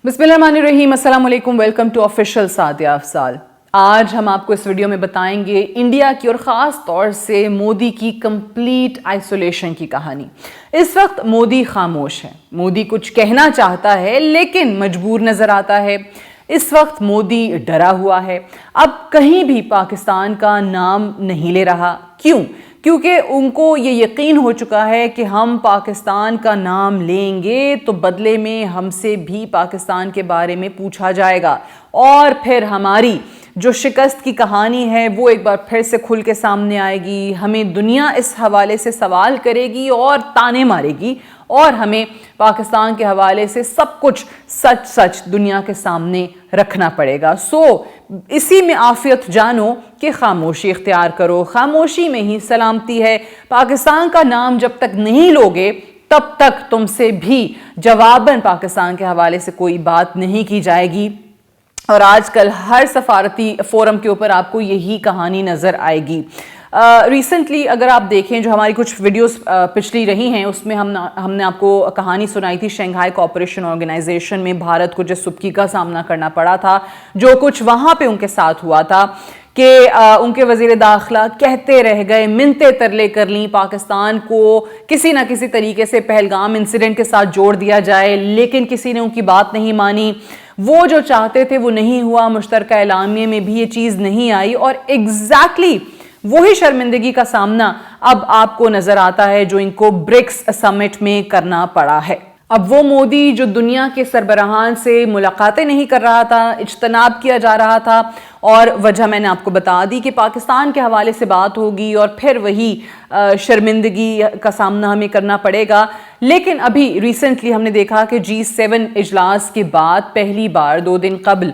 बिस्मिल्लाहिर्रहमानिर्रहीम, अस्सलाम वालेकुम, welcome to official Sadia Afzal. आज हम आपको इस वीडियो में बताएंगे इंडिया की और ख़ास तौर से मोदी की कंप्लीट आइसोलेशन की कहानी। इस वक्त मोदी खामोश है, मोदी कुछ कहना चाहता है लेकिन मजबूर नजर आता है। इस वक्त मोदी डरा हुआ है, अब कहीं भी पाकिस्तान का नाम नहीं ले रहा। क्यों? क्योंकि उनको ये यकीन हो चुका है कि हम पाकिस्तान का नाम लेंगे तो बदले में हमसे भी पाकिस्तान के बारे में पूछा जाएगा और फिर हमारी जो शिकस्त की कहानी है वो एक बार फिर से खुल के सामने आएगी। हमें दुनिया इस हवाले से सवाल करेगी और ताने मारेगी और हमें पाकिस्तान के हवाले से सब कुछ सच सच दुनिया के सामने रखना पड़ेगा। इसी में आफियत जानो कि खामोशी इख्तियार करो, खामोशी में ही सलामती है। पाकिस्तान का नाम जब तक नहीं लोगे तब तक तुमसे भी जवाबन पाकिस्तान के हवाले से कोई बात नहीं की जाएगी। और आजकल हर सफारती फोरम के ऊपर आपको यही कहानी नज़र आएगी। रिसेंटली अगर आप देखें जो हमारी कुछ वीडियोस पिछली रही हैं उसमें हमने आपको कहानी सुनाई थी शंघाई कोऑपरेशन ऑर्गेनाइजेशन में भारत को जिस सुबकी का सामना करना पड़ा था, जो कुछ वहाँ पे उनके साथ हुआ था कि उनके वजीर दाखिला कहते रह गए, मिन्नतें तरले कर ली, पाकिस्तान को किसी ना किसी तरीके से पहलगाम इंसिडेंट के साथ जोड़ दिया जाए, लेकिन किसी ने उनकी बात नहीं मानी। वो जो चाहते थे वो नहीं हुआ, मुश्तरका एलामिया में भी ये चीज़ नहीं आई और एग्जैक्टली वही शर्मिंदगी का सामना अब आपको नजर आता है जो इनको ब्रिक्स समिट में करना पड़ा है। अब वो मोदी जो दुनिया के सरबराहान से मुलाकातें नहीं कर रहा था, इज्तनाब किया जा रहा था और वजह मैंने आपको बता दी कि पाकिस्तान के हवाले से बात होगी और फिर वही शर्मिंदगी का सामना हमें करना पड़ेगा। लेकिन अभी रिसेंटली हमने देखा कि G7 इजलास के बाद पहली बार 2 दिन कबल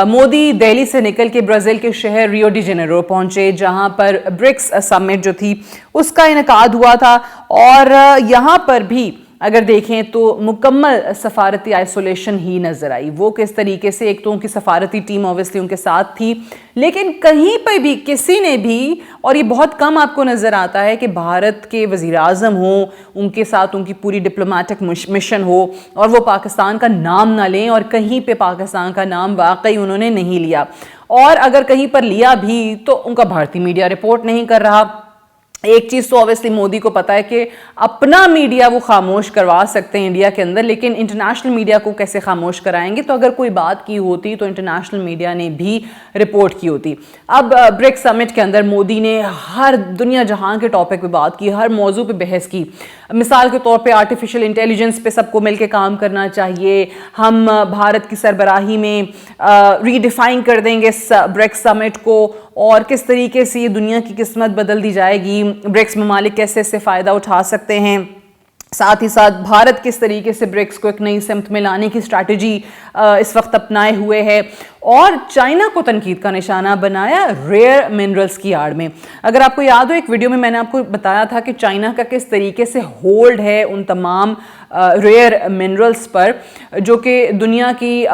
मोदी दिल्ली से निकल के ब्राज़ील के शहर रियो डी जेनेरो पहुंचे, जहां पर ब्रिक्स समिट जो थी उसका इनेकाद हुआ था। और यहाँ पर भी अगर देखें तो मुकम्मल सफारती आइसोलेशन ही नजर आई। वो किस तरीके से, एक तो उनकी सफारती टीम ऑब्वियसली उनके साथ थी, लेकिन कहीं पर भी किसी ने भी, और ये बहुत कम आपको नजर आता है कि भारत के वजीर आजम हो, उनके साथ उनकी पूरी डिप्लोमेटिक मिशन हो और वो पाकिस्तान का नाम ना लें, और कहीं पे पाकिस्तान का नाम वाकई उन्होंने नहीं लिया। और अगर कहीं पर लिया भी तो उनका भारतीय मीडिया रिपोर्ट नहीं कर रहा। एक चीज़ तो ऑब्वियसली मोदी को पता है कि अपना मीडिया वो खामोश करवा सकते हैं इंडिया के अंदर, लेकिन इंटरनेशनल मीडिया को कैसे खामोश कराएंगे। तो अगर कोई बात की होती तो इंटरनेशनल मीडिया ने भी रिपोर्ट की होती। अब ब्रिक्स समिट के अंदर मोदी ने हर दुनिया जहां के टॉपिक पे बात की, हर मौजू पे बहस की। मिसाल के तौर पे आर्टिफिशियल इंटेलिजेंस पे सबको मिलकर काम करना चाहिए, हम भारत की सरबराही में रीडिफाइन कर देंगे ब्रिक्स समिट को और किस तरीके से ये दुनिया की किस्मत बदल दी जाएगी, ब्रिक्स ममालिक कैसे इससे फ़ायदा उठा सकते हैं, साथ ही साथ भारत किस तरीके से ब्रिक्स को एक नई सिमत में लाने की स्ट्रैटेजी इस वक्त अपनाए हुए है। और चाइना को तनकीद का निशाना बनाया रेयर मिनरल्स की आड़ में। अगर आपको याद हो एक वीडियो में मैंने आपको बताया था कि चाइना का किस तरीके से होल्ड है उन तमाम रेयर मिनरल्स पर जो कि दुनिया की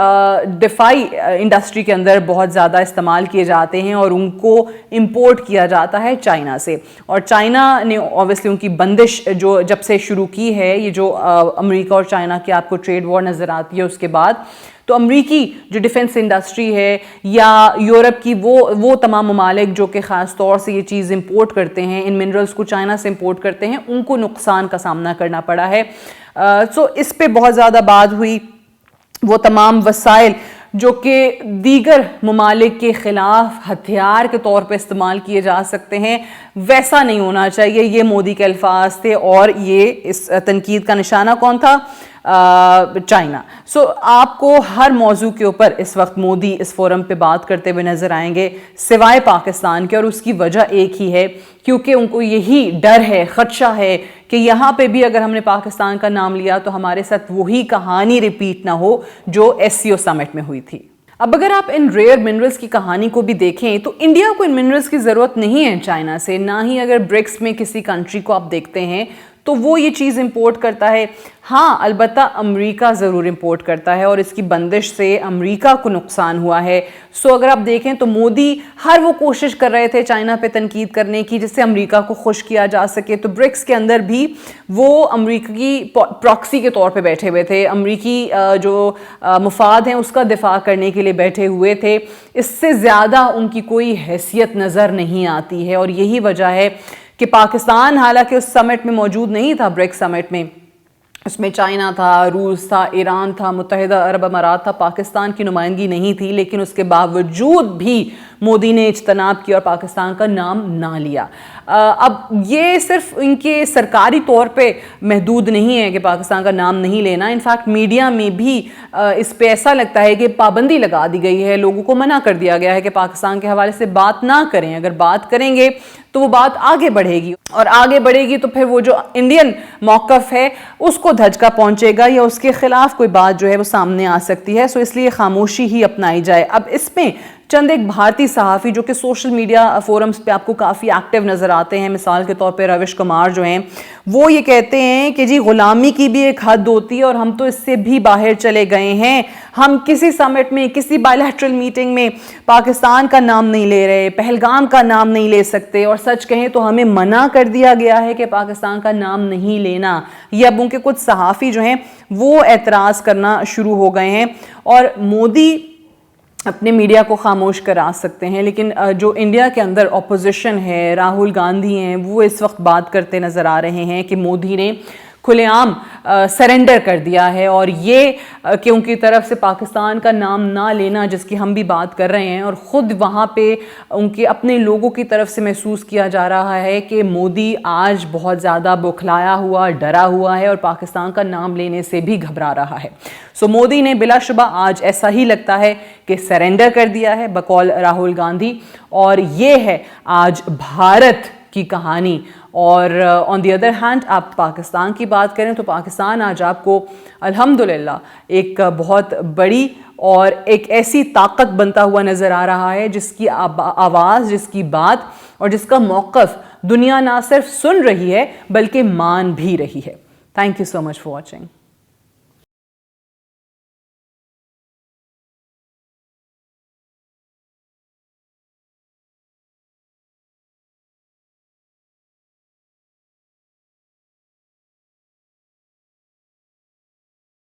डिफाई इंडस्ट्री के अंदर बहुत ज़्यादा इस्तेमाल किए जाते हैं और उनको इंपोर्ट किया जाता है चाइना से। और चाइना ने ऑब्वियसली उनकी बंदिश जो जब से शुरू की है, ये जो अमेरिका और चाइना की आपको ट्रेड वॉर नज़र आती है उसके बाद, तो अमरीकी जो डिफेंस इंडस्ट्री है या यूरोप की वो तमाम ममालिक जो कि ख़ास तौर से ये चीज़ इंपोर्ट करते हैं, इन मिनरल्स को चाइना से इंपोर्ट करते हैं, उनको नुकसान का सामना करना पड़ा है। इस पे बहुत ज़्यादा बात हुई। वो तमाम वसाइल जो कि दीगर ममालिक के ख़िलाफ़ हथियार के तौर पे इस्तेमाल किए जा सकते हैं, वैसा नहीं होना चाहिए। ये मोदी के अल्फाज थे और ये इस तनकीद का निशाना कौन था? चाइना। आपको हर मौजू के ऊपर इस वक्त मोदी इस फोरम पे बात करते हुए नजर आएंगे सिवाय पाकिस्तान के, और उसकी वजह एक ही है क्योंकि उनको यही डर है, खदशा है कि यहाँ पे भी अगर हमने पाकिस्तान का नाम लिया तो हमारे साथ वही कहानी रिपीट ना हो जो SCO समिट में हुई थी। अब अगर आप इन रेयर मिनरल्स की कहानी को भी देखें तो इंडिया को इन मिनरल्स की ज़रूरत नहीं है चाइना से, ना ही अगर ब्रिक्स में किसी कंट्री को आप देखते हैं तो वो ये चीज़ इंपोर्ट करता है। हाँ, अलबत्ता अमेरिका ज़रूर इंपोर्ट करता है और इसकी बंदिश से अमेरिका को नुकसान हुआ है। सो अगर आप देखें तो मोदी हर वो कोशिश कर रहे थे चाइना पे तनकीद करने की जिससे अमेरिका को खुश किया जा सके। तो ब्रिक्स के अंदर भी वो अमेरिका की प्रॉक्सी के तौर पे बैठे हुए थे, अमेरिकी जो मुफाद हैं उसका दिफा करने के लिए बैठे हुए थे। इससे ज़्यादा उनकी कोई हैसियत नज़र नहीं आती है और यही वजह है कि पाकिस्तान हालांकि उस समिट में मौजूद नहीं था, ब्रिक्स समिट में, उसमें चाइना था, रूस था, ईरान था, मुत्तहिदा अरब अमारात था, पाकिस्तान की नुमाइंदगी नहीं थी, लेकिन उसके बावजूद भी मोदी ने इज्तनाब किया और पाकिस्तान का नाम ना लिया। अब ये सिर्फ इनके सरकारी तौर पे महदूद नहीं है कि पाकिस्तान का नाम नहीं लेना, इनफैक्ट मीडिया में भी इस पे ऐसा लगता है कि पाबंदी लगा दी गई है, लोगों को मना कर दिया गया है कि पाकिस्तान के हवाले से बात ना करें। अगर बात करेंगे तो वो बात आगे बढ़ेगी और आगे बढ़ेगी तो फिर वो जो इंडियन मौक़िफ़ है उसको धचका पहुंचेगा या उसके खिलाफ कोई बात जो है वो सामने आ सकती है। सो इसलिए खामोशी ही अपनाई जाए। अब इसमें चंद एक भारतीय सहाफ़ी जो कि सोशल मीडिया फोरम्स पे आपको काफ़ी एक्टिव नज़र आते हैं, मिसाल के तौर पे रविश कुमार जो हैं, वो ये कहते हैं कि जी ग़ुलामी की भी एक हद होती है और हम तो इससे भी बाहर चले गए हैं। हम किसी समिट में, किसी बायलैटरल मीटिंग में पाकिस्तान का नाम नहीं ले रहे, पहलगाम का नाम नहीं ले सकते और सच कहें तो हमें मना कर दिया गया है कि पाकिस्तान का नाम नहीं लेना। ये अब उनके कुछ सहाफ़ी जो हैं वो एतराज़ करना शुरू हो गए हैं और मोदी अपने मीडिया को खामोश करा सकते हैं, लेकिन जो इंडिया के अंदर ऑपोजिशन है, राहुल गांधी हैं, वो इस वक्त बात करते नज़र आ रहे हैं कि मोदी ने खुलेआम सरेंडर कर दिया है और ये कि उनकी तरफ से पाकिस्तान का नाम ना लेना जिसकी हम भी बात कर रहे हैं और ख़ुद वहाँ पे उनके अपने लोगों की तरफ से महसूस किया जा रहा है कि मोदी आज बहुत ज़्यादा बौखलाया हुआ, डरा हुआ है और पाकिस्तान का नाम लेने से भी घबरा रहा है। सो मोदी ने बिलाशुबा आज ऐसा ही लगता है कि सरेंडर कर दिया है बकौल राहुल गांधी और ये है आज भारत की कहानी। और ऑन दी अदर हैंड आप पाकिस्तान की बात करें तो पाकिस्तान आज आपको अल्हम्दुलिल्लाह एक बहुत बड़ी और एक ऐसी ताकत बनता हुआ नज़र आ रहा है जिसकी आवाज़, जिसकी बात और जिसका मौक़िफ़ दुनिया ना सिर्फ सुन रही है बल्कि मान भी रही है। Thank you so much for watching.